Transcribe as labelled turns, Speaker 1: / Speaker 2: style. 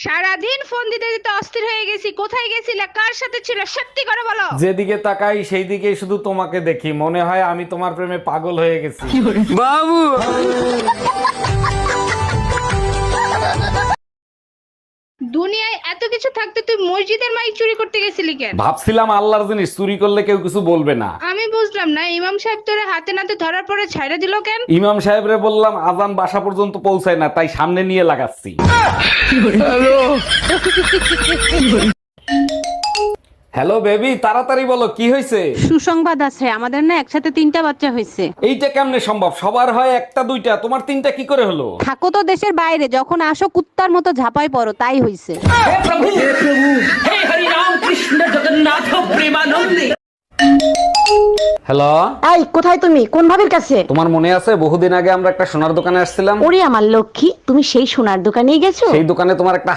Speaker 1: সারাদিন ফোন দিতে দিতে অস্থির হয়ে গেছি। কোথায় গেছিলে, কার সাথে ছিল, সত্যি করে বলো।
Speaker 2: যেদিকে তাকাই সেই দিকেই শুধু তোমাকে দেখি, মনে হয় আমি তোমার প্রেমে পাগল হয়ে গেছি।
Speaker 3: বাবু
Speaker 1: দুনিয়ায় এত কিছু থাকতে তুই মসজিদের মাইক চুরি করতে গেছিলি কেন?
Speaker 2: ভাবছিলাম আল্লাহর জিনিস চুরি করলে কেউ কিছু বলবে না।
Speaker 1: আমি বুঝলাম না, ইমাম সাহেব তোরে হাতে নাতে ধরার পরে ছাইড়া দিল কেন?
Speaker 2: ইমাম সাহেবরে বললাম আজান বাসা পর্যন্ত পৌঁছায় না, তাই সামনে নিয়ে লাগাচ্ছি। হ্যালো বেবি, তাড়াতাড়ি বলো কি হয়েছে।
Speaker 4: সুসংবাদ আছে, আমাদের না একসাথে 3টা বাচ্চা হয়েছে।
Speaker 2: এইটা কেমনে সম্ভব? সবার হয় একটা দুইটা, তোমার 3টা কি করে হলো?
Speaker 4: থাকো তো দেশের বাইরে, যখন আসো কুত্তার মতো ঝাপাই পড়ো, তাই হইছে।
Speaker 2: হ্যালো,
Speaker 5: এই কোথায় তুমি, কোন ভাবির কাছে?
Speaker 2: তোমার মনে আছে বহুদিন আগে আমরা একটা সোনার দোকানে আসছিলাম?
Speaker 5: ওরে আমার লক্ষ্মী, তুমি সেই সোনার দোকানেই গেছো?
Speaker 2: সেই দোকানে তোমার একটা